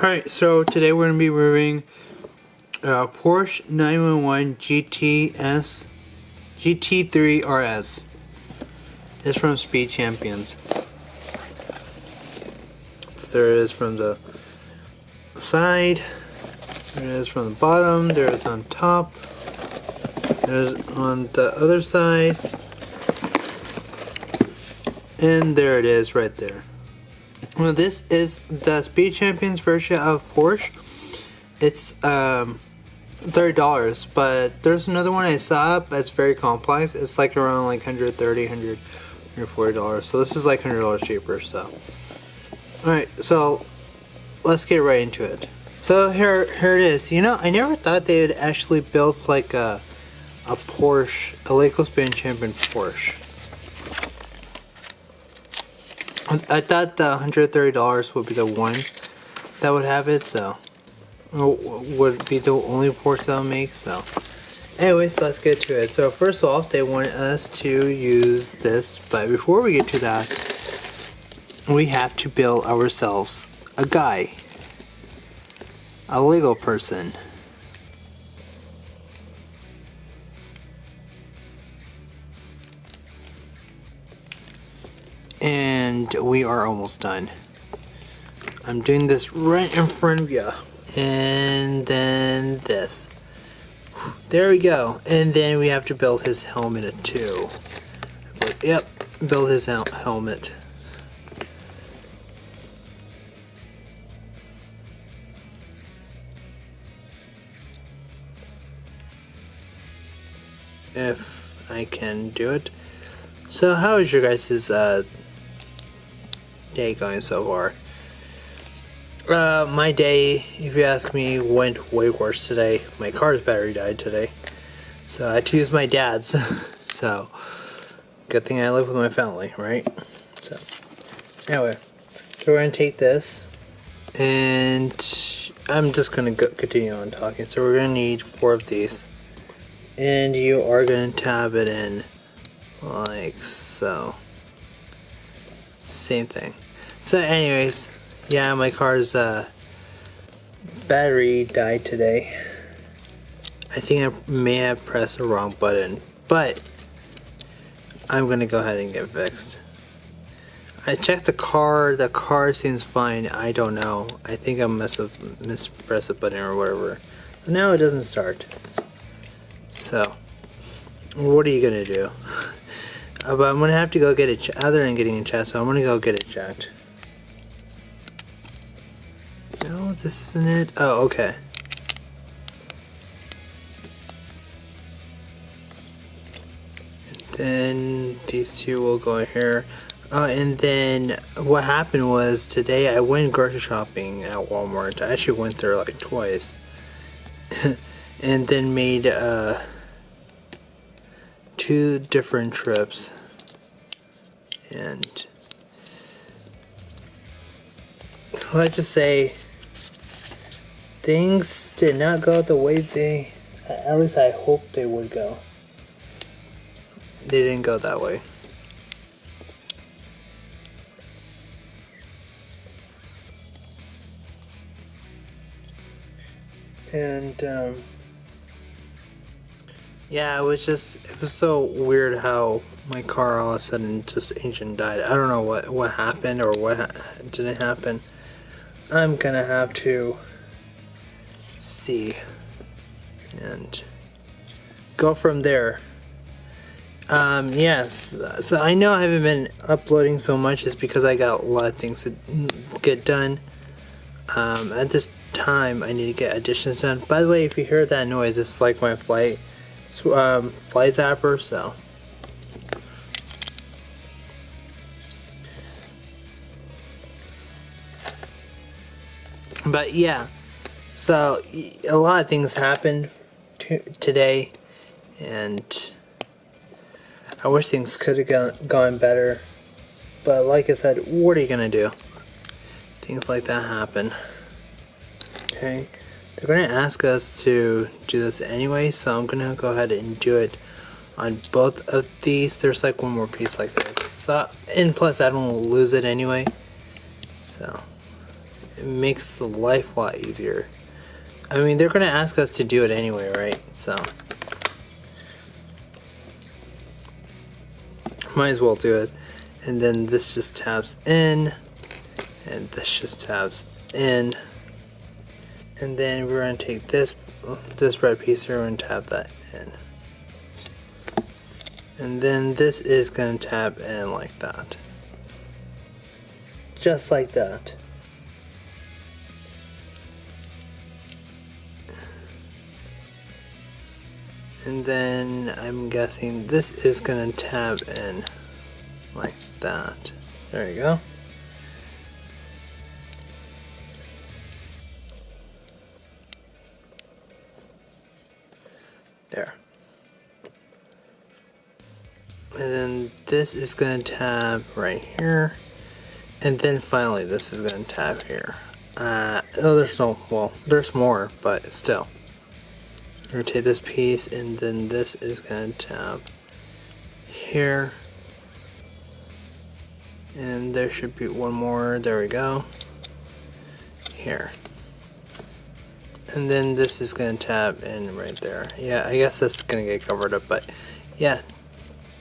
Alright, so today we're going to be reviewing Porsche 911 GT3 RS. It's from Speed Champions. So there it is from the side, there it is from the bottom, there it is on top, there's on the other side, and there it is right there. Well, this is the Speed Champions version of Porsche. It's $30, but there's another one I saw that's very complex. It's like around like $130, $140. So this is like $100 cheaper. So, all right, so let's get right into it. So here it is. You know, I never thought they would actually build like a Porsche, a Lego Speed Champion Porsche. I thought the $130 would be the one that would have it, so would be the only Porsche that would make. So anyways, let's get to it. So first off, they want us to use this, but before we get to that, we have to build ourselves a guy, a Lego person. And we are almost done. I'm doing this right in front of you. And then this. There we go. And then we have to build his helmet too. Yep, build his helmet. If I can do it. So how is your guys' day going so far? My day, if you ask me, went way worse today. My car's battery died today, so I had to use my dad's. So good thing I live with my family, right? So anyway, so we're gonna take this, and I'm just gonna continue on talking. So we're gonna need 4 of these, and you are gonna tab it in like so. Same thing. So anyways, yeah, my car's battery died today. I think I may have pressed the wrong button, but I'm gonna go ahead and get it fixed. I checked the car seems fine. I don't know, I think I must have mispressed the button or whatever. But now it doesn't start. So what are you gonna do? But I'm gonna have to go get it other than getting it checked, so I'm gonna go get it checked. No, this isn't it. Oh, okay. And then these two will go in here. And then what happened was today I went grocery shopping at Walmart. I actually went there like twice. And then made 2 different trips, and let's just say things did not go the way at least I hoped they would go. They didn't go that way. And yeah, it was so weird how my car all of a sudden just engine died. I don't know what happened or what didn't happen. I'm gonna have to see and go from there. Yes, so I know I haven't been uploading so much is because I got a lot of things to get done. At this time I need to get additions done. By the way, if you hear that noise, it's like my flight zapper. So but yeah, so a lot of things happened today, and I wish things could have gone better, but like I said, what are you gonna do? Things like that happen. Okay, they're gonna ask us to do this anyway, so I'm gonna go ahead and do it on both of these. There's like one more piece like this, so, and plus I don't lose it anyway, so it makes the life a lot easier. I mean, they're gonna ask us to do it anyway, right? So might as well do it. And then this just tabs in, and this just tabs in, and then we're gonna take this red piece here and tab that in, and then this is gonna tab in like that, just like that. And then I'm guessing this is gonna tab in like that. There you go. There. And then this is gonna tab right here. And then finally this is gonna tab here. Oh, there's no, well, there's more, but still. Rotate this piece, and then this is gonna tab here. And there should be one more, there we go, here. And then this is gonna tab in right there. Yeah, I guess that's gonna get covered up, but yeah,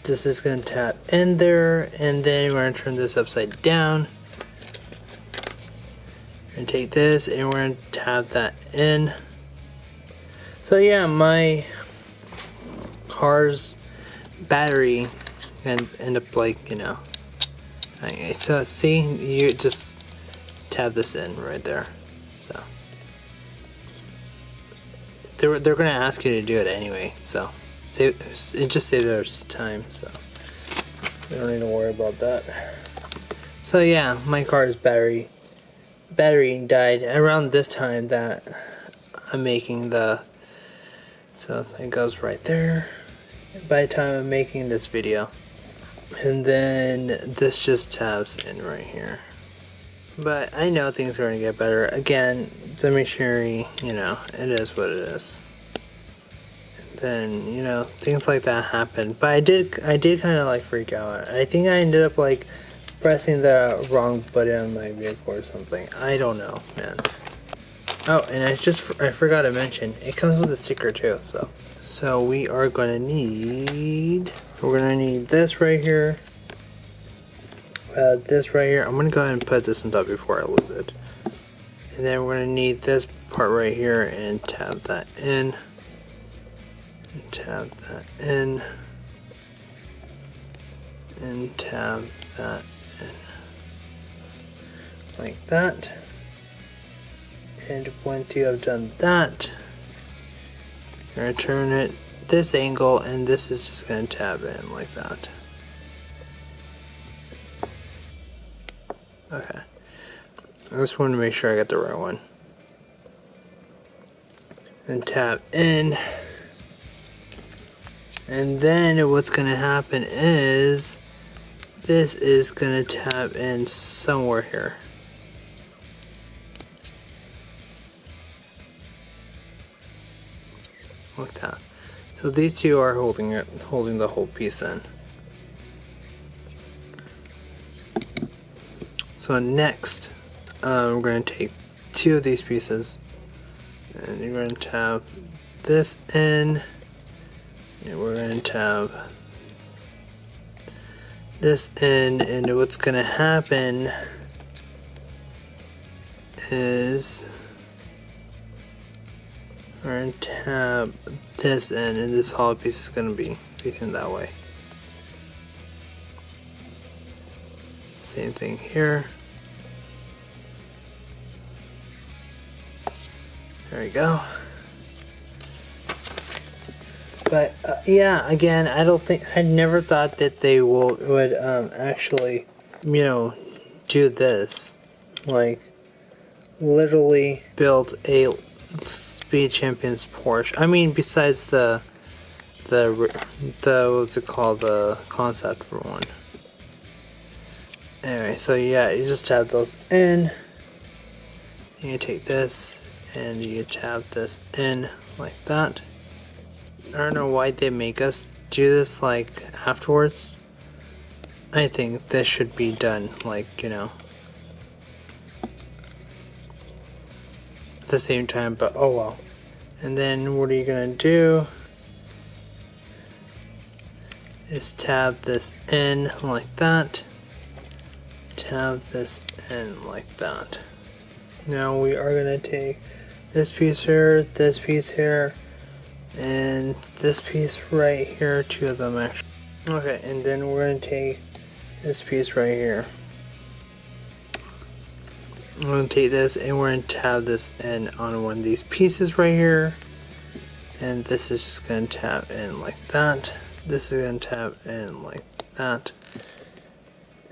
this is gonna tap in there, and then we're gonna turn this upside down. And take this, and we're gonna tab that in. So yeah, my car's battery and end up like, you know. So see, you just tab this in right there. So they're gonna ask you to do it anyway. So it just saves us time. So we don't need to worry about that. So yeah, my car's battery died around this time that I'm making the. So it goes right there by the time I'm making this video. And then this just tabs in right here. But I know things are going to get better. Again, the machinery, you know, it is what it is. And then, you know, things like that happen. But I did kind of like freak out. I think I ended up like pressing the wrong button on my vehicle or something. I don't know, man. Oh, and I forgot to mention, it comes with a sticker too, so we are gonna need this right here, this right here. I'm gonna go ahead and put this on top before I lose it. And then we're gonna need this part right here and tab that in, and tab that in, and tab that in, like that. And once you have done that, you're going to turn it this angle, and this is just going to tab in like that. Okay. I just wanted to make sure I got the right one. And tab in. And then what's going to happen is this is going to tab in somewhere here. Like that. So these two are holding the whole piece in. So next, we're going to take two of these pieces, and you're going to tab this in, and we're going to tab this in, and what's going to happen is we're going to tab this in, and this hollow piece is going to be facing that way. Same thing here. There you go. But yeah, again, I never thought that they would actually, you know, do this. Like, literally build a Speed Champions Porsche. I mean, besides the what's it called, the concept for one. Anyway, so yeah, you just tab those in. You take this and you tab this in like that. I don't know why they make us do this like afterwards. I think this should be done like, you know, the same time, but oh well. And then what are you gonna do is tab this in like that, tab this in like that. Now we are gonna take this piece here, and this piece right here, two of them actually. Okay, and then we're gonna take this piece right here. I'm going to take this and we're going to tab this in on one of these pieces right here. And this is just going to tab in like that. This is going to tab in like that.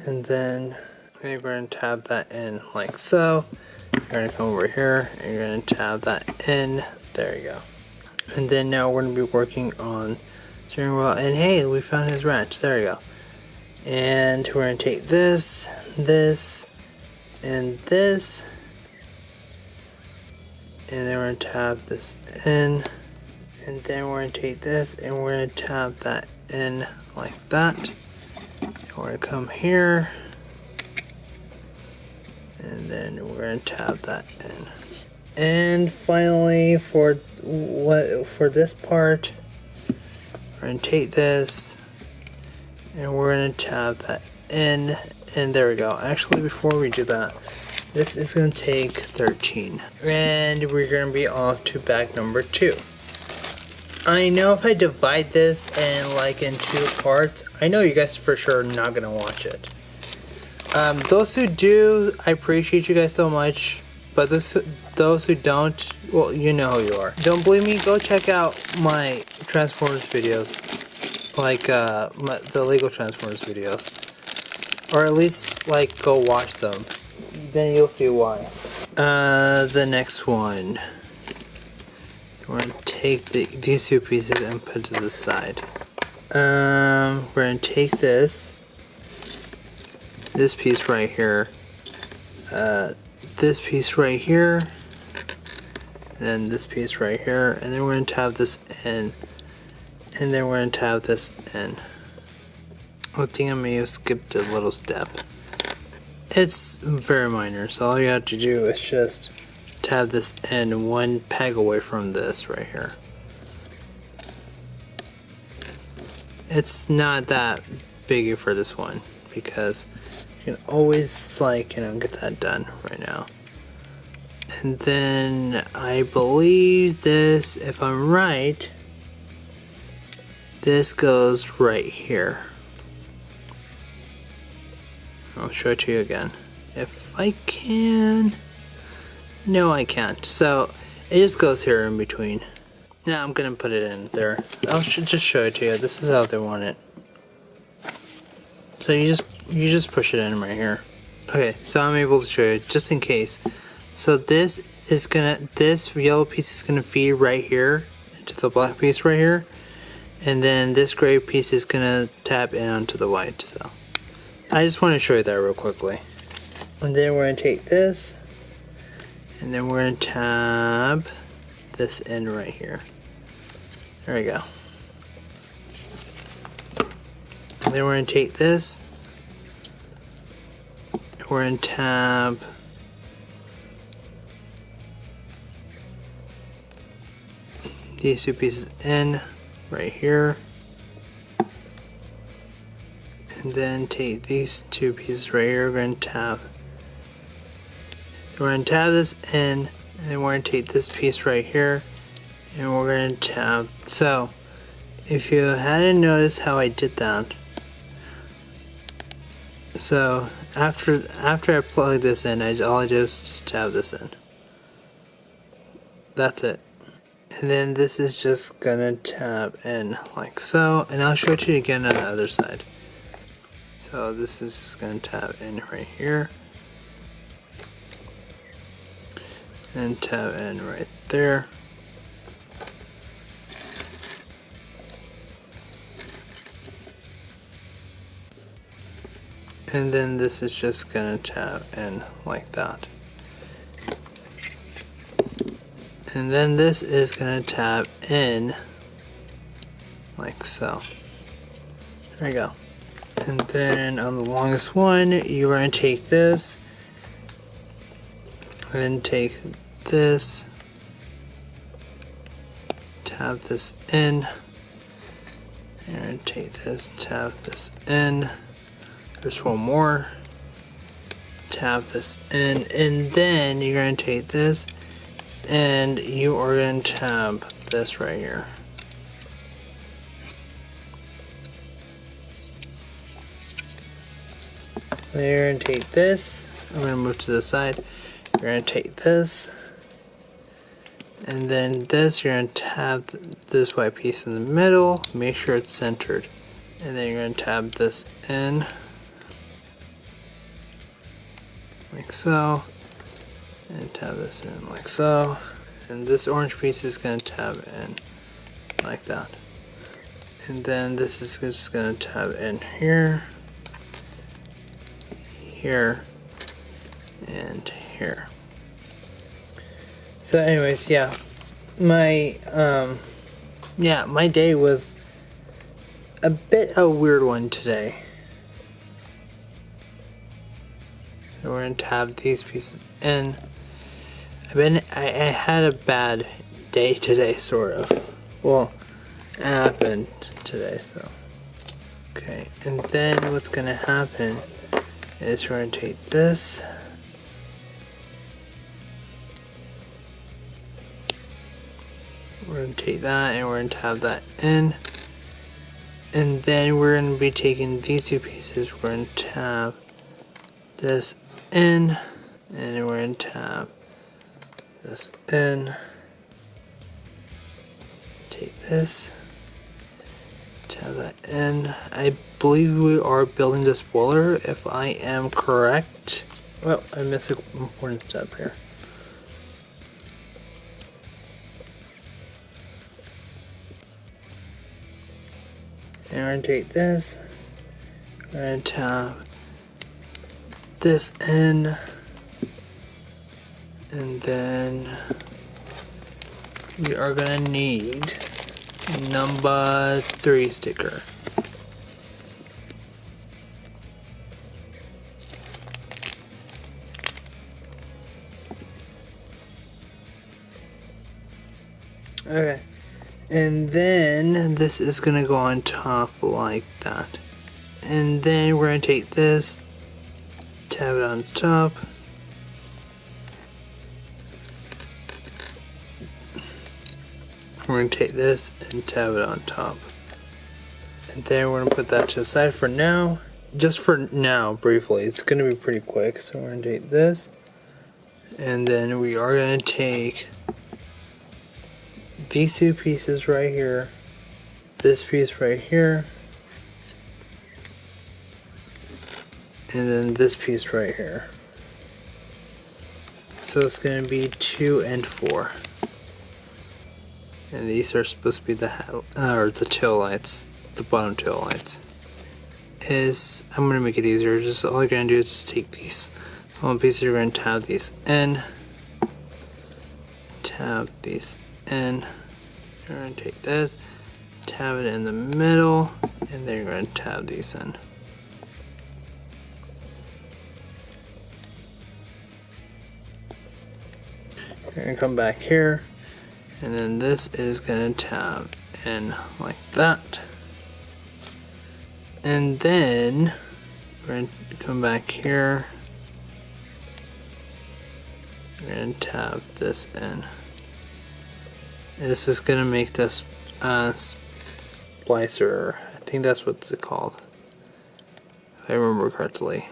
And then we're going to tab that in like so. You're going to come over here and you're going to tab that in. There you go. And then now we're going to be working on steering wheel. And hey, we found his wrench. There you go. And we're going to take this, and this, and then we're going to tab this in, and then we're going to take this and we're going to tab that in like that. And we're going to come here, and then we're going to tab that in. And finally, for this part, we're going to take this and we're going to tab that in. And there we go. Actually, before we do that, this is going to take 13. And we're going to be off to bag number 2. I know if I divide this and like in 2 parts, I know you guys for sure are not going to watch it. Those who do, I appreciate you guys so much. But those who don't, well, you know who you are. Don't believe me? Go check out my Transformers videos. Like the Lego Transformers videos. Or at least, like, go watch them. Then you'll see why. The next one. We're going to take these 2 pieces and put to the side. We're going to take this piece right here, this piece right here, and then this piece right here, and then we're going to tab this in, and then we're going to tab this in. I think I may have skipped a little step. It's very minor, so all you have to do is just tab this in one peg away from this right here. It's not that big for this one because you can always, like, you know, get that done right now. And then I believe this, if I'm right, this goes right here. I'll show it to you again. If I can. No, I can't. So it just goes here in between. Now I'm gonna put it in there. I'll just show it to you. This is how they want it. So you just push it in right here. Okay, so I'm able to show you just in case. So this yellow piece is gonna feed right here into the black piece right here, and then this gray piece is gonna tap in onto the white. So I just want to show you that real quickly. And then we're going to take this, and then we're going to tab this in right here. There we go. And then we're going to take this, and we're going to tab these 2 pieces in right here. And then take these 2 pieces right here, we're going to tab. We're going to tab this in, and then we're going to take this piece right here, and we're going to tab. So, if you hadn't noticed how I did that, so after I plug this in, all I do is just tab this in. That's it. And then this is just going to tab in like so, and I'll show it to you again on the other side. So this is just going to tab in right here, and tab in right there. And then this is just going to tab in like that. And then this is going to tab in like so. There you go. And then on the longest one, you're going to take this, and then take this, tab this in. You're going to take this, tab this in. There's one more. Tab this in, and then you're going to take this and you are going to tab this right here. Then you're going to take this. I'm going to move to the side. You're going to take this, and then this, you're going to tab this white piece in the middle, make sure it's centered, and then you're going to tab this in, like so, and tab this in like so, and this orange piece is going to tab in like that, and then this is just going to tab in here, here, and here. So anyways, yeah, my day was a bit a weird one today. So we're gonna tab these pieces in. I had a bad day today, sort of. Well, it happened today, so. Okay, and then what's gonna happen is we're gonna take this. We're going to take that and we're going to tab that in. And then we're going to be taking these two pieces. We're going to tab this in. And then we're going to tab this in. Take this. Tab that in. I believe we are building the spoiler, if I am correct. Well, I missed an important step here. And we're going to take this, we're going to tab this in, and then we are going to need number 3 sticker. Okay. And then this is gonna go on top like that. And then we're gonna take this, tab it on top. We're gonna take this and tab it on top. And then we're gonna put that to the side for now. Just for now, briefly. It's gonna be pretty quick. So we're gonna take this. And then we are gonna take these two pieces right here, this piece right here, and then this piece right here. So it's going to be 2 and 4. And these are supposed to be the tail lights, the bottom tail lights. I'm going to make it easier. Just all you're going to do is just take these small pieces. You're going to tab these in, tab these in. You're going to take this, tab it in the middle, and then you're going to tab these in. You're going to come back here, and then this is going to tab in like that. And then we're going to come back here, we're going to tab this in. This is gonna make this splicer. I think that's what it's called, if I remember correctly.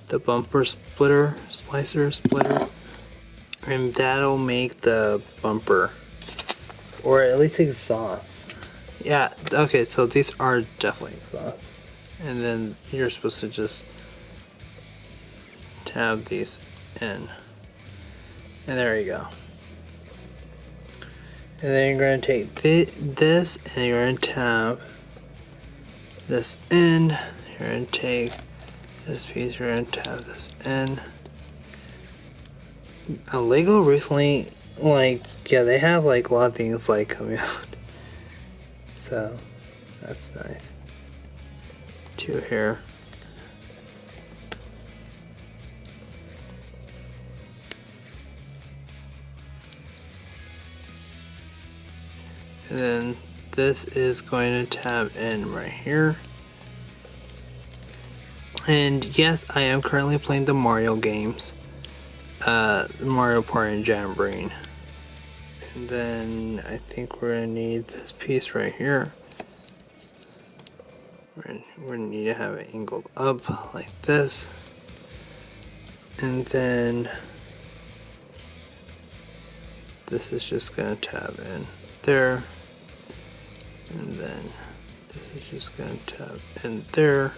The bumper splitter, splitter, and that'll make the bumper, or at least exhaust. Yeah. Okay. So these are definitely exhaust, and then you're supposed to just tab these in, and there you go. And then you're going to take this and you're going to tab this in. You're going to take this piece, you're going to tab this in. Lego recently, they have a lot of things coming out. So that's nice. 2 here. And then this is going to tab in right here. And yes, I am currently playing the Mario games. Mario Party and Jamboree. And then I think we're gonna need this piece right here. We're gonna need to have it angled up like this. And then this is just gonna tab in there. And then this is just gonna tab in there.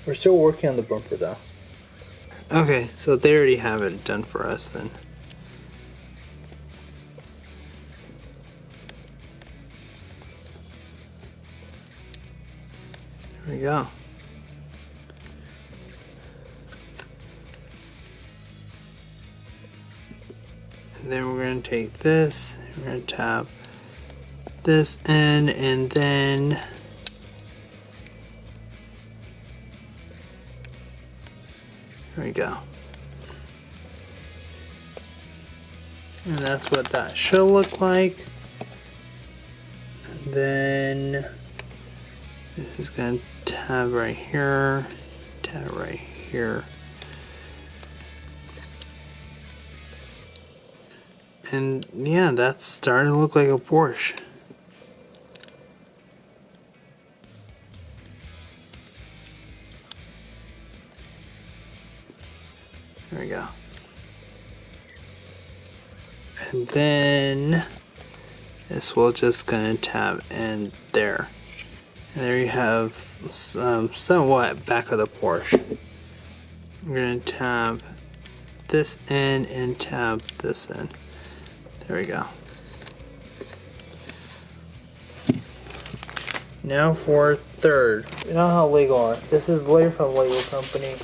We're still working on the bumper though. Okay, so they already have it done for us then. There we go. And then we're going to take this, we're going to tap this in, and then there we go. And that's what that should look like. And then this is going to tab right here, tab right here. And yeah, that's starting to look like a Porsche. There we go. And then this will just gonna tab in there. And there you have somewhat back of the Porsche. We're gonna tab this in and tab this in. There we go. Now for third. You know how Lego are. This is Lego from Lego Company.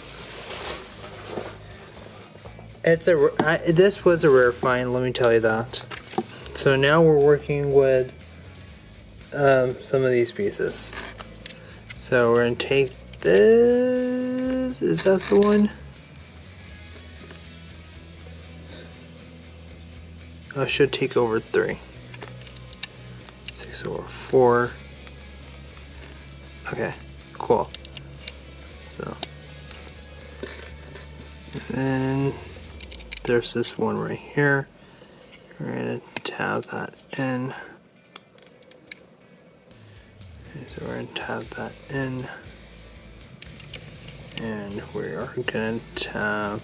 This was a rare find, let me tell you that. So now we're working with some of these pieces. So we're gonna take this. Is that the one? Oh, it should take over 3. 6 over 4. Okay, cool. So, and then there's this one right here. We're gonna tab that in. Okay, so we're gonna tab that in. And we are gonna tab,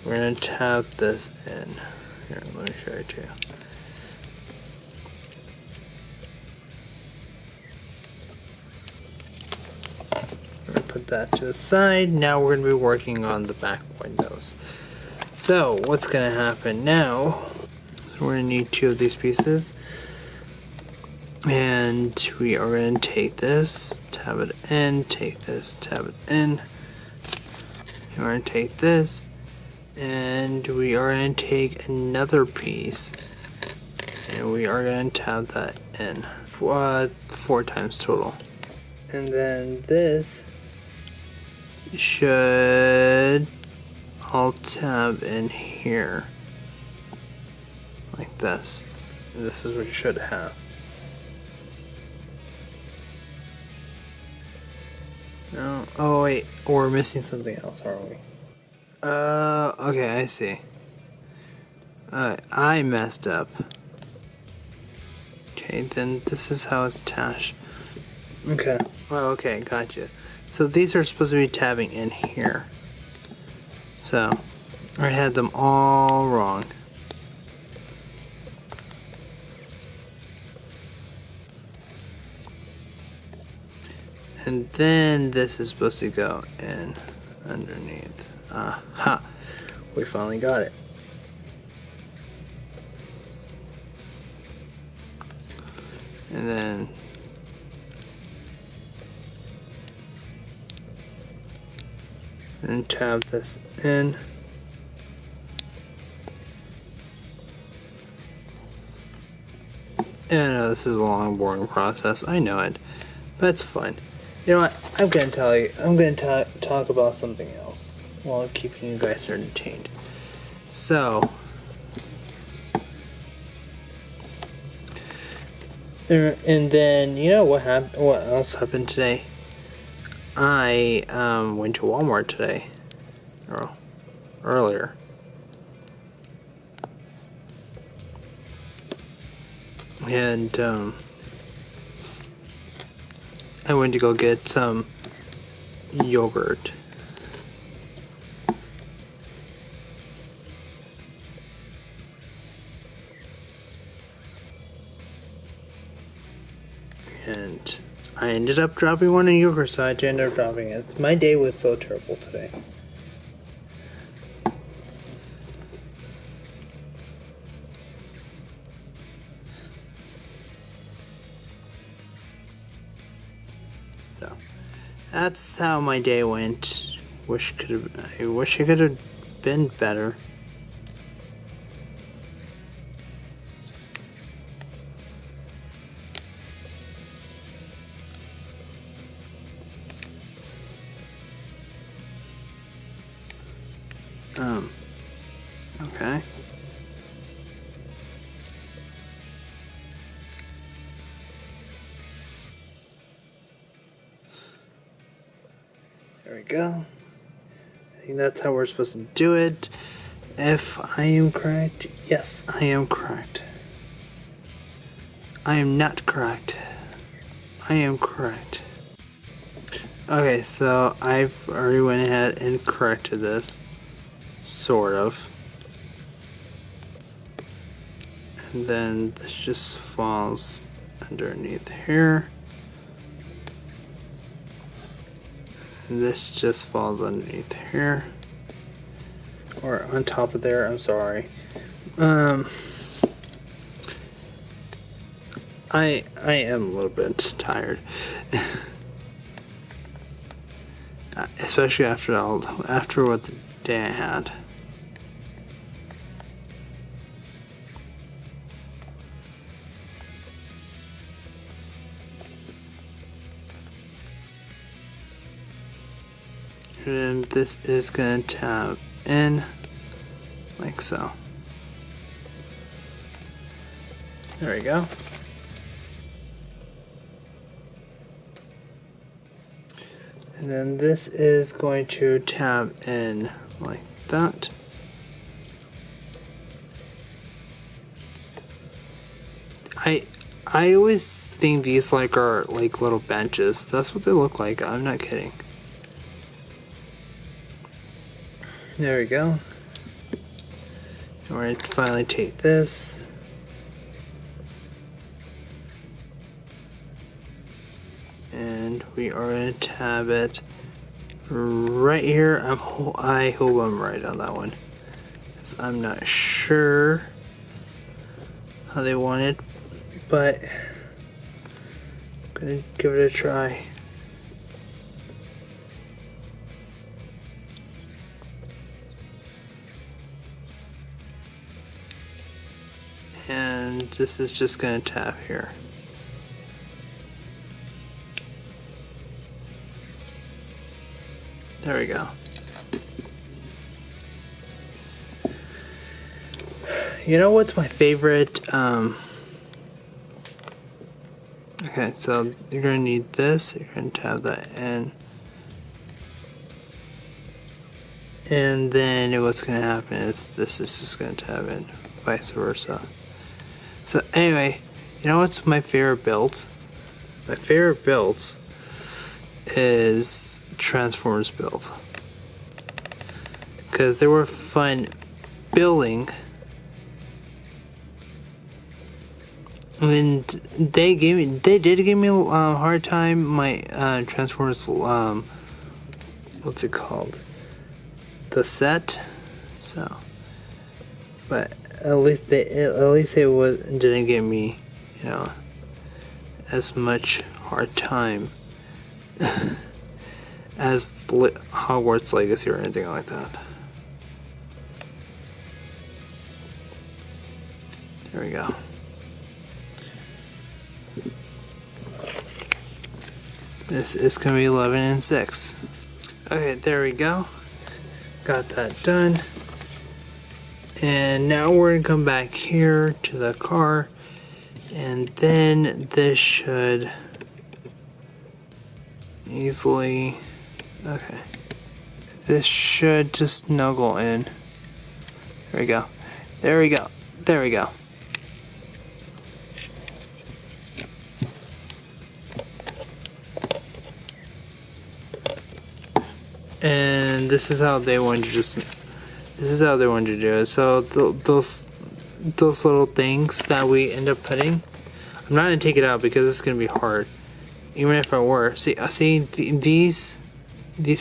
we're gonna tab this in. Here, let me show it to you. We're gonna put that to the side. Now we're gonna be working on the back windows. So what's gonna happen now? So we're gonna need 2 of these pieces, and we are gonna take this, tab it in, take this, tab it in. And we're gonna take this, and we are going to take another piece, and we are going to tab that in 4 times total. And then this should all tab in here like this. And this is what you should have. No, oh wait, we're missing something else, aren't we? Okay, I see. I messed up. Okay, then this is how it's attached. Okay. Oh, okay, gotcha. So these are supposed to be tabbing in here. So, I had them all wrong. And then this is supposed to go in underneath. Aha! We finally got it. And then tab this in. And I know this is a long, boring process. I know it, but it's fun. You know what? I'm gonna tell you. I'm gonna talk about something else while keeping you guys entertained. So, And then you know what happened? What else happened today? I went to Walmart today, or earlier, and I went to go get some yogurt. And I ended up dropping one in yogurt, so I had to end up dropping it. My day was so terrible today. So that's how my day went. I wish it could have been better. Okay. There we go. I think that's how we're supposed to do it. If I am correct, yes, I am correct. I am not correct. I am correct. Okay, so I've already went ahead and corrected this. Sort of. And then this just falls underneath here. And this just falls underneath here. Or on top of there, I'm sorry. I am a little bit tired. Especially after what the day I had. And this is going to tap in like so. There we go. And then this is going to tap in like that. I always think these are like little benches. That's what they look like. I'm not kidding. There we go. And we're going to finally take this. And we are going to tab it right here. I hope I'm right on that one, because I'm not sure how they want it, but I'm going to give it a try. And this is just going to tap here. There we go. You know what's my favorite? Okay, so you're going to need this. You're going to tab that in. And then what's going to happen is this is just going to tab in, vice versa. So anyway, you know what's my favorite builds? My favorite builds is Transformers build, because they were fun building, and they did give me a hard time. My Transformers, what's it called? The set. So, but at least it didn't give me, as much hard time as Hogwarts Legacy or anything like that. There we go. This is going to be 11 and 6. Okay, there we go. Got that done. And now we're going to come back here to the car And then this should easily, okay, this should just snuggle in. There we go. There we go. There we go. And this is how they wanted to do it. So those little things that we end up putting, I'm not gonna take it out because it's gonna be hard. Even if I were, these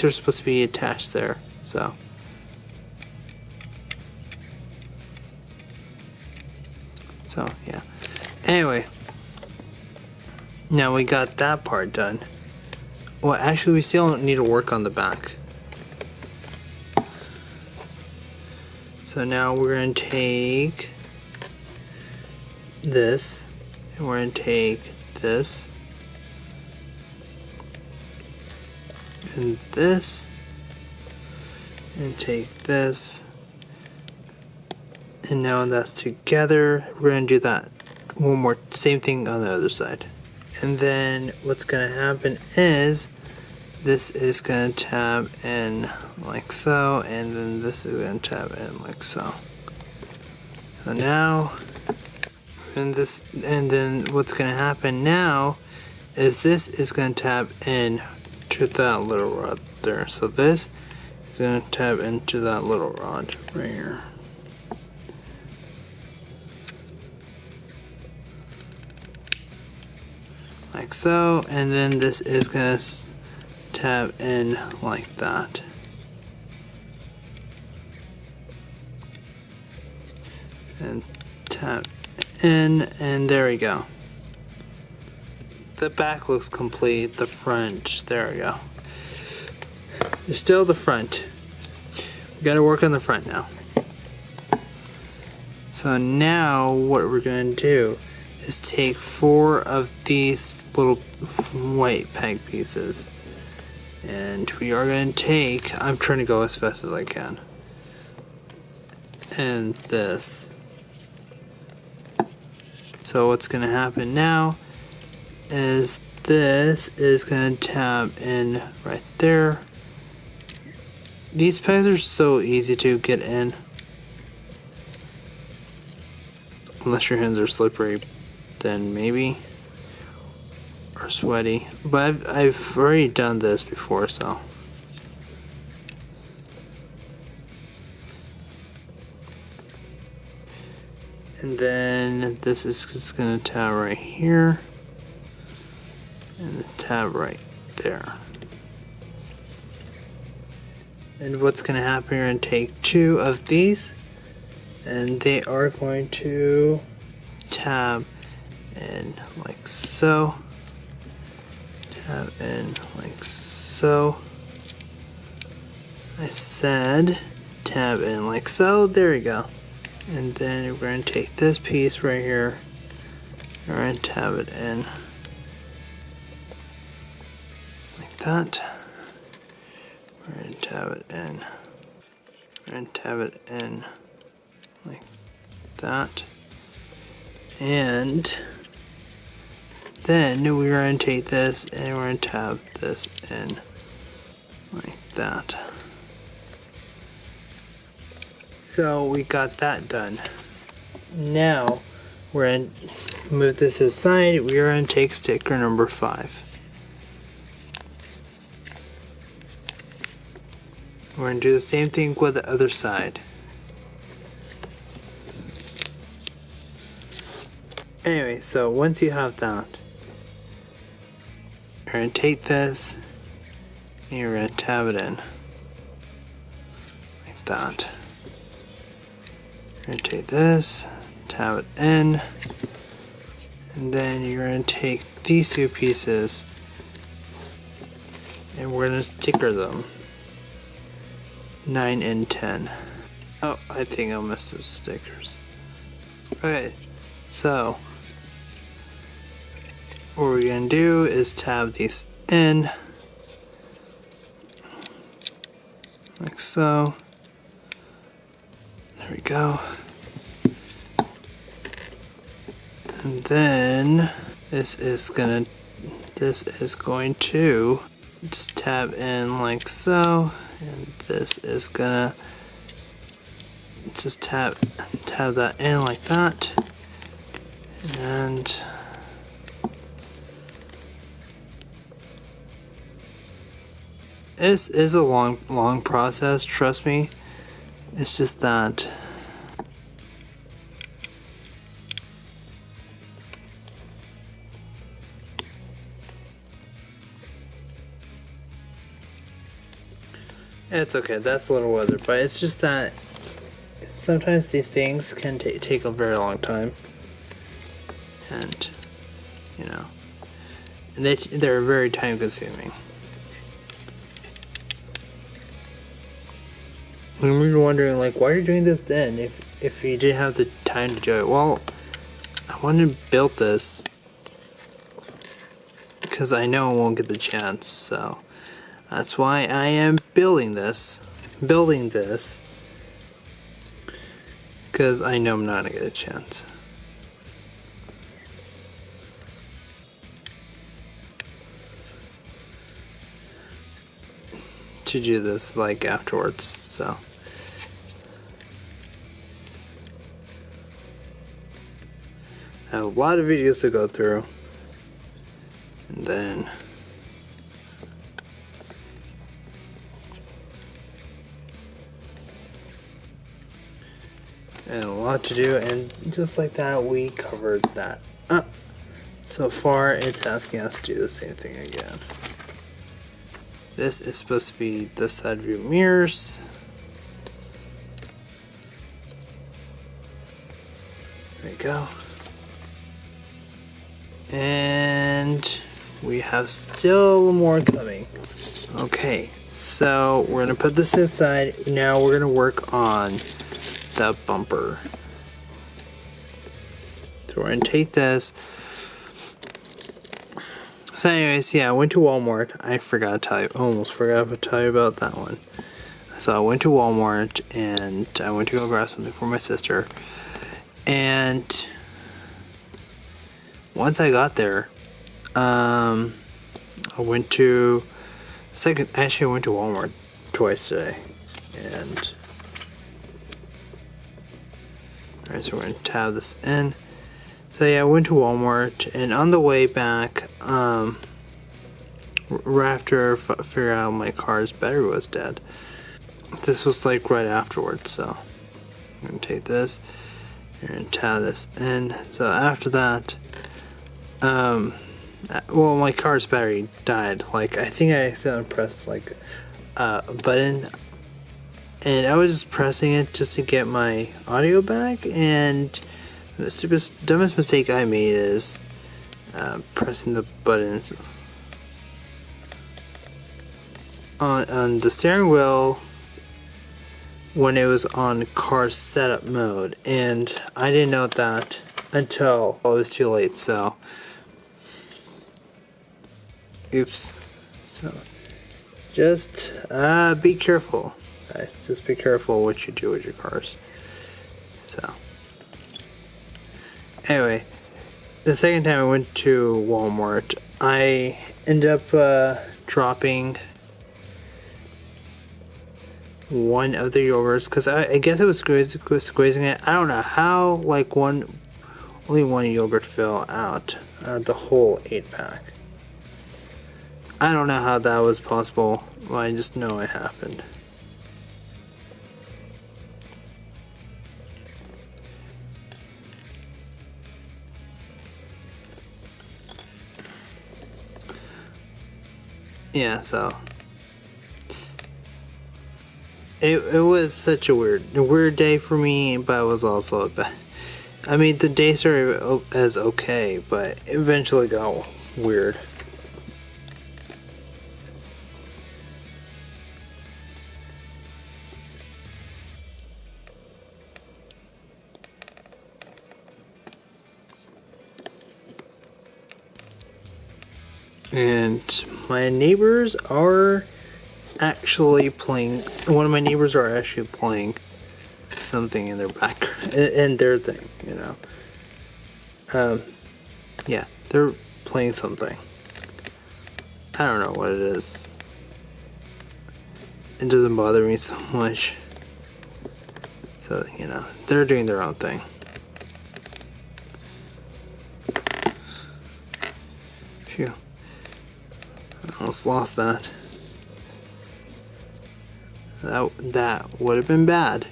are supposed to be attached there. So yeah. Anyway, now we got that part done. Well, actually, we still need to work on the back. So now we're going to take this, and we're going to take this, and this, and take this, and now that's together. We're going to do that one more, same thing on the other side. And then what's going to happen is this is going to tab in like so, and then this is going to tab in like so. So now, and then what's going to happen now is this is going to tab in to that little rod there. So this is going to tab into that little rod right here. Like so, and then this is going to tab in like that. And tap in, and there we go. The back looks complete, the front, there we go. There's still the front. We gotta work on the front now. So now what we're gonna do is take 4 of these little white peg pieces, and we are going to take, I'm trying to go as fast as I can, and this. So what's going to happen now is this is going to tab in right there. These pegs are so easy to get in, unless your hands are slippery, then maybe, or sweaty, but I've already done this before, so. And then this is just gonna tab right here, and the tab right there. And what's gonna happen, you're gonna take 2 of these, and they are going to tab in like so, tab in like so. I said tab in like so, there we go. And then we're going to take this piece right here, we're going to tab it in like that. We're going to tab it in, we're going to tab it in like that. And then we're going to take this and we're going to tab this in like that. So we got that done. Now we're going to move this aside. We're going to take sticker number 5. We're going to do the same thing with the other side. Anyway, so once you have that, you're going to take this and you're going to tab it in like that. You're going to take this, tab it in, and then you're going to take these 2 pieces and we're going to sticker them 9 and 10. Oh, I think I missed those stickers. Okay, so what we're going to do is tab these in like so. There we go. And then this is going to just tab in like so, and this is gonna just tab that in like that, and this is a long process, trust me. It's just that it's okay, that's a little weathered, but it's just that sometimes these things can take a very long time, and you know, and they're very time consuming. When we were wondering, like, why are you doing this then if you didn't have the time to do it? Well, I wanted to build this because I know I won't get the chance, so that's why I am building this because I know I'm not gonna get a chance. To do this like afterwards, so I have a lot of videos to go through, and then and a lot to do, and just like that we covered that up. So far it's asking us to do the same thing again. This is supposed to be the side view mirrors. There we go. And we have still more coming. Okay, so we're gonna put this aside. Now we're gonna work on the bumper. So we're gonna take this. So anyways, yeah, I went to Walmart. I forgot to tell you, almost forgot to tell you about that one. So I went to Walmart and I went to go grab something for my sister. And once I got there, I went to Walmart twice today. And alright, so we're gonna tab this in. So yeah, I went to Walmart, and on the way back, right after figuring out my car's battery was dead. This was like right afterwards, so I'm gonna take this and tab this in. So after that, well, my car's battery died. Like, I think I accidentally pressed like a button, and I was just pressing it just to get my audio back, and the dumbest mistake I made is pressing the buttons on the steering wheel when it was on car setup mode, and I didn't know that until it was too late. So oops. So just be careful, guys. Just be careful what you do with your cars. So anyway, the second time I went to Walmart, I ended up dropping one of the yogurts because I guess it was squeezing it. I don't know how, like, only one yogurt fell out of the whole 8-pack. I don't know how that was possible, but I just know it happened. Yeah, so it was such a weird day for me, but it was also a bad. I mean, the day started as okay, but eventually got weird. And my neighbors are actually playing. One of my neighbors are actually playing something in their background, in their thing, you know. Yeah, they're playing something. I don't know what it is. It doesn't bother me so much. So, you know, they're doing their own thing. Phew. I almost lost that. That would have been bad.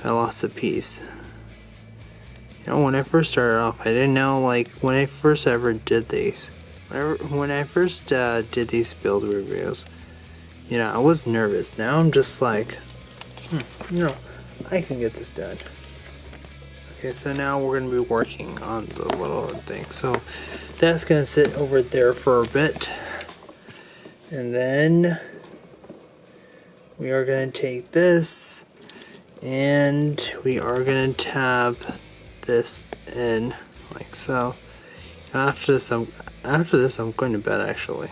I lost a piece. You know, when I first started off, I didn't know, like, when I first ever did these. When I first did these build reviews, you know, I was nervous. Now I'm just like, you know, I can get this done. Okay, so now we're going to be working on the little thing. So that's going to sit over there for a bit. And then we are going to take this and we are going to tab this in like so. After this I'm going to bed actually.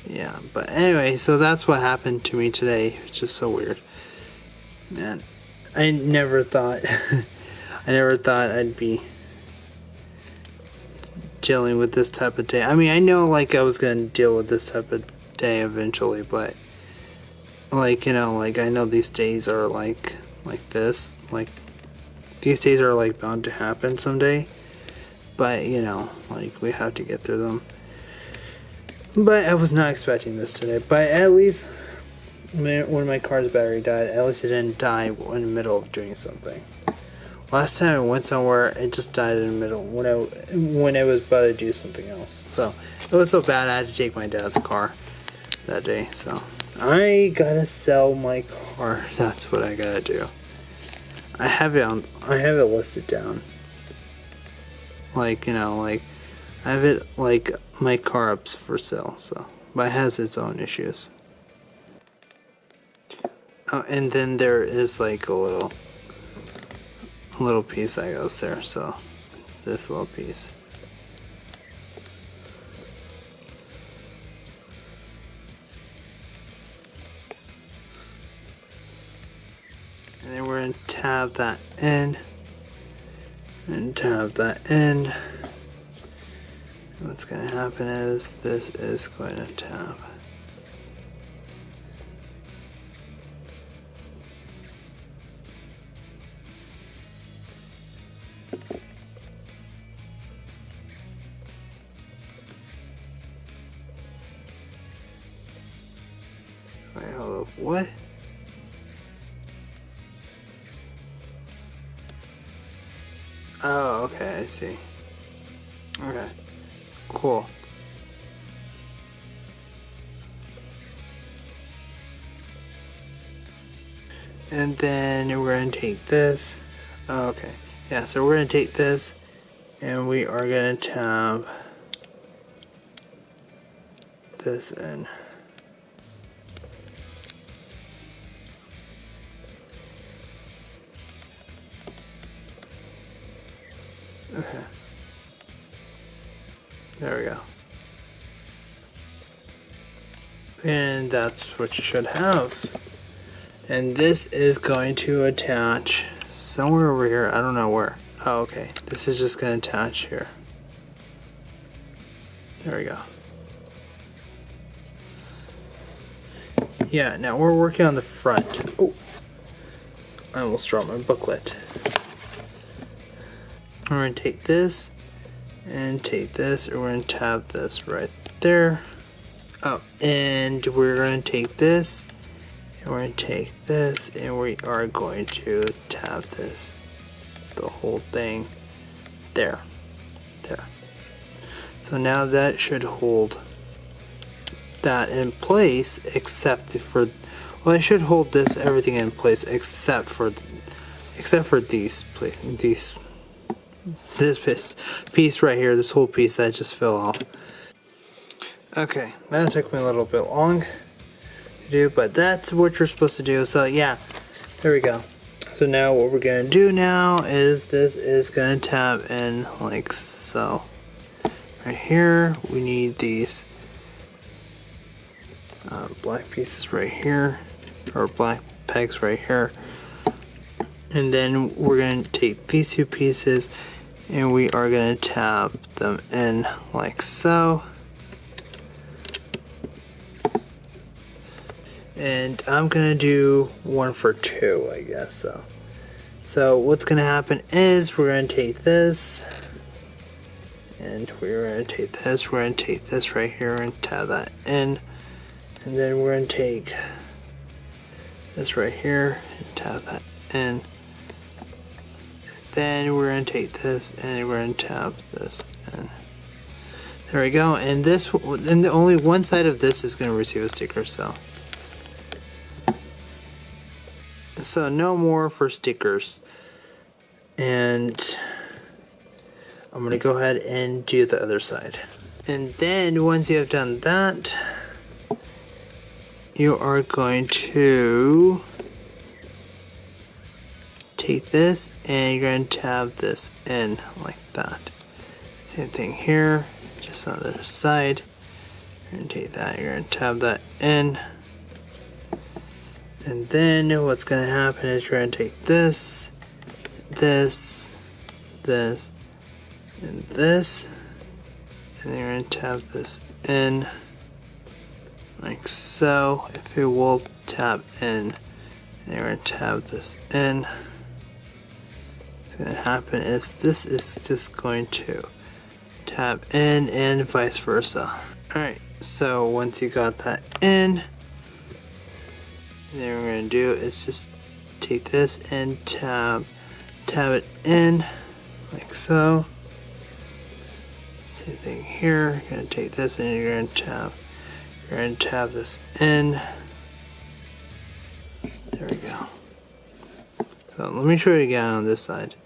Yeah, but anyway, so that's what happened to me today. It's just so weird. Man, I never thought I'd be dealing with this type of day. I mean, I know like I was gonna deal with this type of day eventually, but like, you know, like I know these days are like this, like these days are like bound to happen someday, but you know, like we have to get through them. But I was not expecting this today, but at least when my car's battery died, at least it didn't die in the middle of doing something. Last time I went somewhere, it just died in the middle when I was about to do something else. So it was so bad I had to take my dad's car that day. So I gotta sell my car. That's what I gotta do. I have it listed down. Like, you know, like I have it like my car up's for sale. So, but it has its own issues. Oh, and then there is like a little piece that goes there, so this little piece. And then we're going to tab that in and tab that in. What's going to happen is this is going to tab. Wait, hold up. What? Oh, okay, I see. Okay, cool. And then we're going to take this. Oh, okay, yeah, so we're going to take this and we are going to tab this in. Okay. There we go. And that's what you should have. And this is going to attach somewhere over here. I don't know where. Oh, okay. This is just going to attach here. There we go. Yeah, now we're working on the front. Oh, I almost dropped my booklet. We're going to take this and take this, and we're going to tab this right there. Oh, and we're going to take this, and we're going to take this, and we are going to tab this, the whole thing, there. So now that should hold that in place, except for, well, I should hold this everything in place except for these this piece right here, this whole piece that just fell off. Okay, that took me a little bit long to do, but that's what you're supposed to do. So yeah, there we go. So now what we're gonna do now is this is gonna tab in like so. Right here, we need these black pieces right here, or black pegs right here. And then we're going to take these two pieces and we are going to tap them in like so. And I'm going to do 1 for 2, I guess so. So what's going to happen is we're going to take this and we're going to take this. We're going to take this right here and tap that in. And then we're going to take this right here and tap that in. Then we're going to take this and we're going to tap this in. There we go. And this, and only one side of this is going to receive a sticker. So no more for stickers. And I'm going to go ahead and do the other side. And then once you have done that, you are going to take this and you're going to tap this in like that. Same thing here, just on the other side. You're going to take that, you're going to tap that in. And then what's going to happen is you're going to take this, this, this, and this. And then you're going to tap this in like so. If it will tap in, and you're going to tap this in. What's going to happen is this is just going to tap in and vice versa. Alright, so once you got that in, then what we're going to do is just take this and tap it in like so. Same thing here. You're going to take this and you're going to tap this in. There we go. So let me show you again on this side.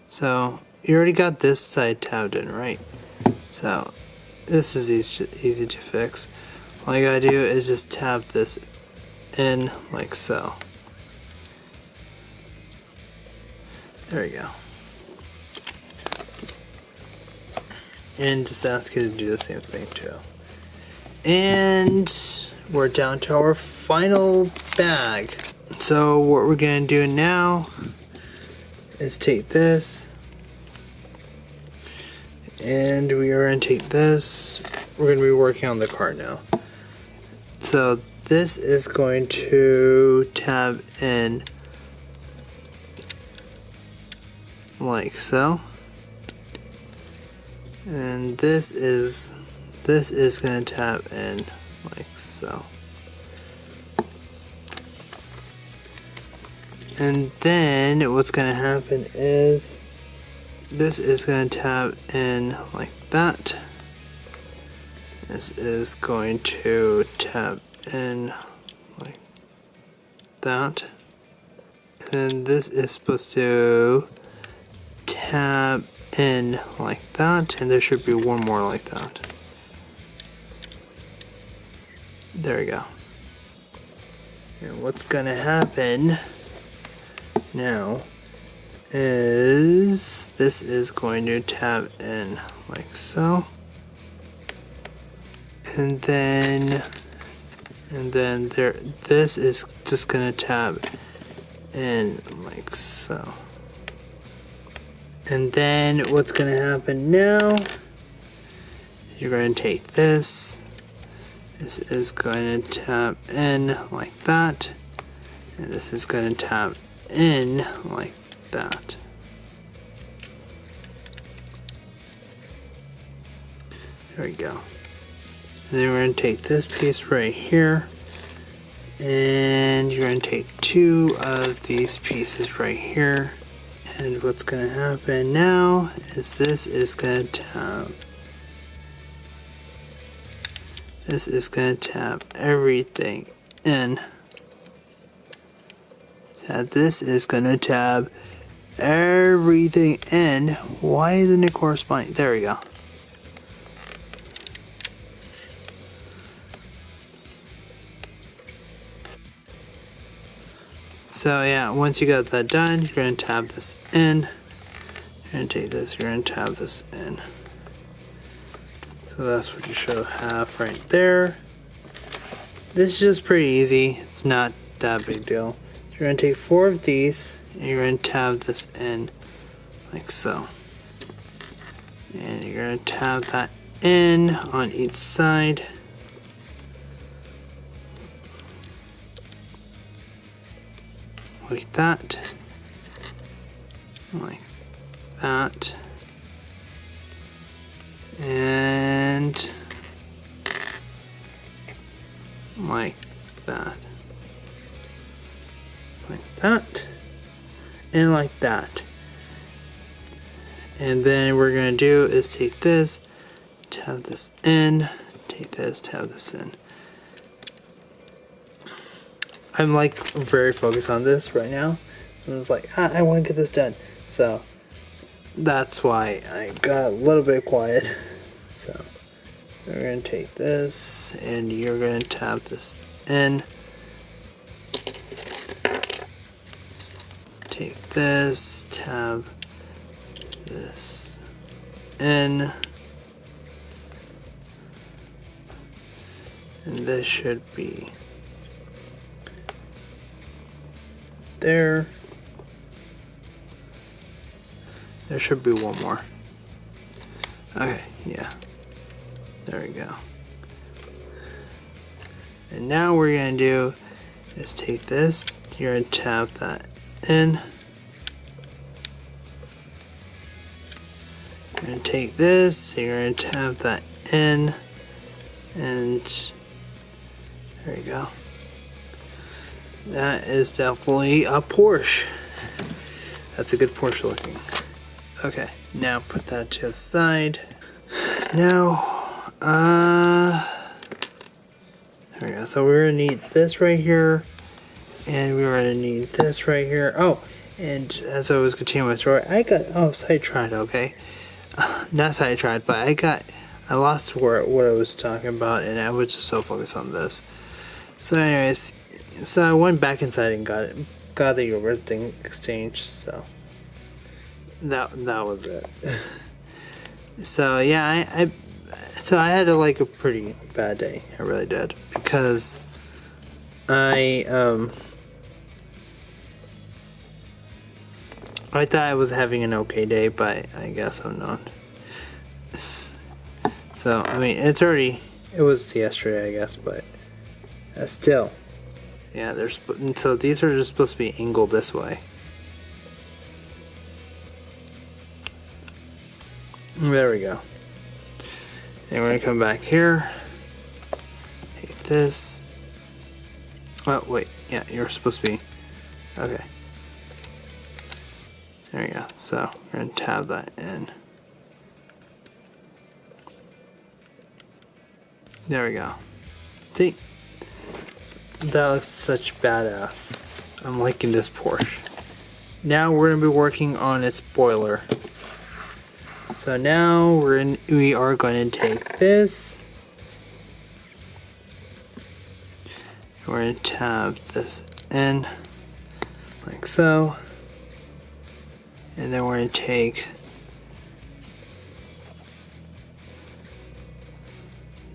So you already got this side tapped in, right? So this is easy to fix. All you gotta do is just tap this in like so. There we go. And just ask you to do the same thing too. And we're down to our final bag. So what we're gonna do now is take this and we are gonna take this. We're gonna be working on the car now. So this is going to tab in like so. And this is going to tap in like so. And then what's going to happen is this is going to tap in like that. This is going to tap in like that. And this is supposed to tap in like that, and there should be one more like that. There we go. And what's gonna happen now is this is going to tap in like so, and then there, this is just gonna tap in like so. And then what's going to happen now, you're going to take this. This is going to tap in like that. And this is going to tap in like that. There we go. And then we're going to take this piece right here. And you're going to take two of these pieces right here. And what's going to happen now is this is going to tap. This is going to tap everything in. So this is going to tap everything in. Why isn't it corresponding? There we go. So yeah, once you got that done, you're going to tab this in. You're going to take this, you're going to tab this in. So that's what you should have right there. This is just pretty easy. It's not that big deal. It's you're going to take 4 of these and you're going to tab this in like so. And you're going to tab that in on each side. Like that. Like that. And like that. Like that. And like that. And then we're going to do is take this, tab this in, take this, tab this in. I'm like very focused on this right now. So I'm just like, I want to get this done. So that's why I got a little bit quiet. So we're going to take this and you're going to tab this in. Take this, tab this in. And this should be there. There should be one more. Okay, yeah. There we go. And now what we're going to do is take this, you're going to tap that in. You're going to take this, you're going to tap that in. And there you go. That is definitely a Porsche. That's a good Porsche looking. Okay, now put that to the side. Now, there we go. So we're gonna need this right here, and we're gonna need this right here. Oh, and as I was continuing my story, I got sidetracked. Okay, not sidetracked, but I lost what I was talking about, and I was just so focused on this. So, anyways, so I went back inside and got the yogurt thing exchanged. So that was it. So yeah, I had like a pretty bad day. I really did, because I thought I was having an okay day, but I guess I'm not. So I mean, it was yesterday, I guess, but still, yeah. So these are just supposed to be angled this way. There we go. And we're gonna come back here. Take this. Oh wait, yeah, you're supposed to be. Okay. There we go. So we're gonna tab that in. There we go. See? That looks such badass. I'm liking this Porsche. Now we're gonna be working on its spoiler. So now we are going to take this. We're going to tab this in like so. And then we're going to take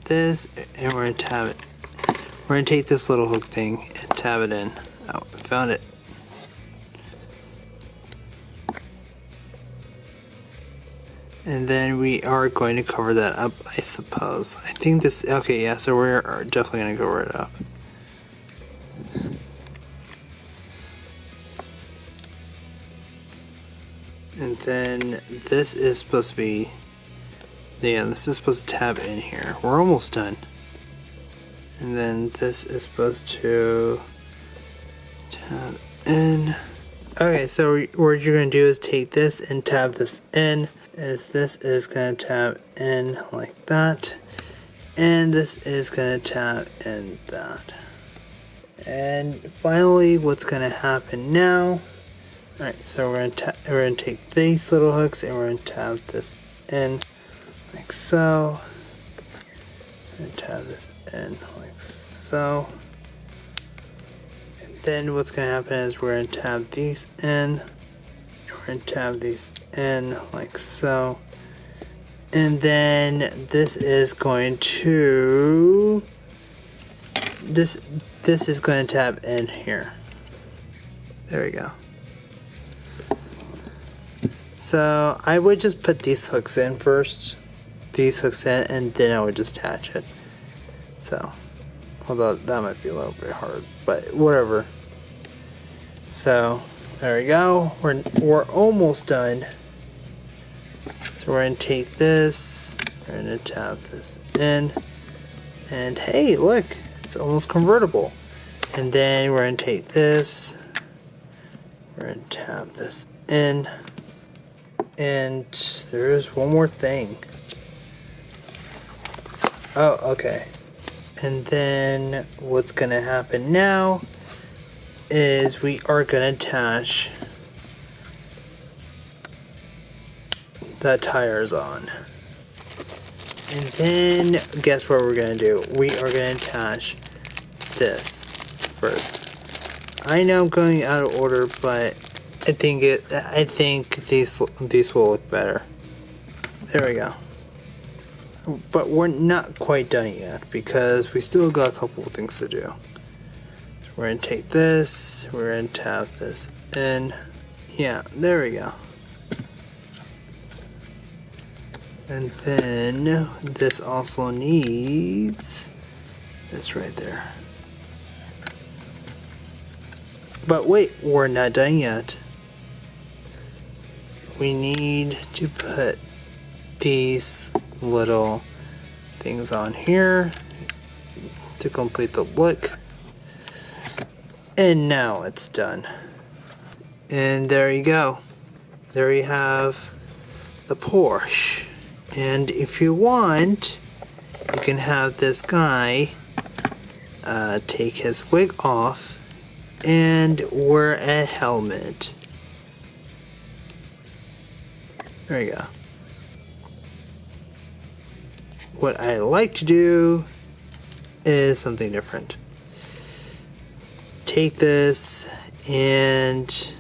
this and we're going to tab it. We're going to take this little hook thing and tab it in. Oh, found it. And then we are going to cover that up, I suppose. I think this, okay, yeah, so we're definitely going to cover it up. And then this is supposed to be, yeah, this is supposed to tab in here. We're almost done. And then this is supposed to tab in. Okay, so what you're going to do is take this and tab this in. This is going to tab in like that, and this is going to tab in that. And finally, what's going to happen now? Alright, so we're going to take these little hooks and we're going to tab this in like so. We're going to tab this in like so. And then what's going to happen is we're going to tab these in. We're going to tab these in like so, and then this is going to is going to tab in here. There we go. So I would just put these hooks in first. These hooks in, and then I would just attach it. So, although that might be a little bit hard, but whatever. So, there we go. We're almost done. So we're gonna take this, we're gonna tap this in, and hey, look, it's almost convertible. And then we're gonna take this, we're gonna tap this in, and there's one more thing. Oh, okay. And then what's gonna happen now is we are gonna attach the tires on. And then guess what we're gonna do? We are gonna attach this first. I know I'm going out of order, but I think these will look better. There we go. But we're not quite done yet because we still got a couple of things to do. So we're gonna take this, we're gonna tap this in. Yeah, there we go. And then this also needs this right there. But wait, we're not done yet. We need to put these little things on here to complete the look. And now it's done. And there you go. There you have the Porsche. And if you want, you can have this guy take his wig off and wear a helmet. There you go. What I like to do is something different. Take this and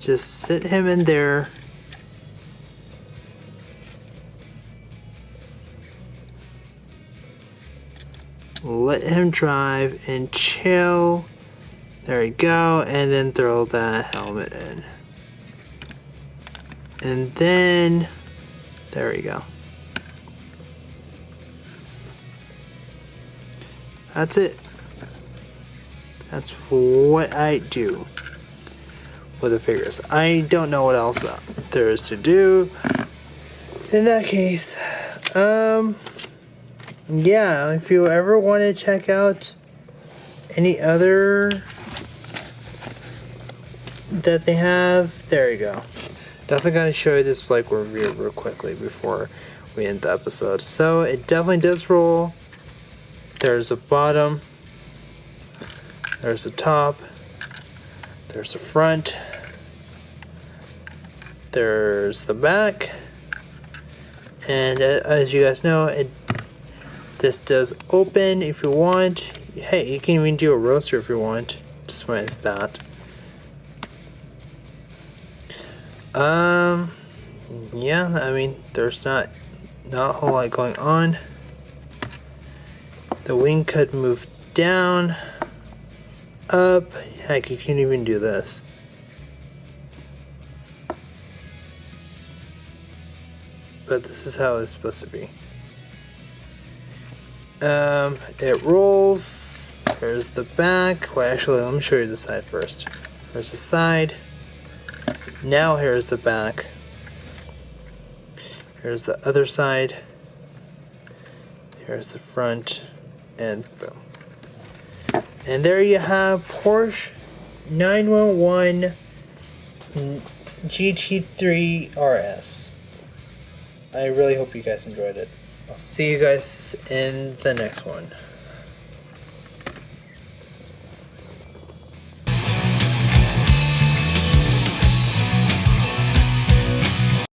just sit him in there. Let him drive and chill. There we go. And then throw that helmet in. And then, there we go. That's it. That's what I do with the figures. I don't know what else there is to do. In that case, yeah, if you ever want to check out any other that they have, there you go. Definitely gonna show you this like review real quickly before we end the episode. So it definitely does roll. There's a bottom, there's the top, there's the front, there's the back, and as you guys know, this does open if you want. Hey, you can even do a roaster if you want. Just minus that. Yeah, I mean, there's not a whole lot going on. The wing could move down, up. Heck, you can even do this. But this is how it's supposed to be. It rolls. There's the back. Well, actually, let me show you the side first. There's the side. Now here's the back. Here's the other side. Here's the front. And boom. And there you have Porsche 911 GT3 RS. I really hope you guys enjoyed it. I'll see you guys in the next one.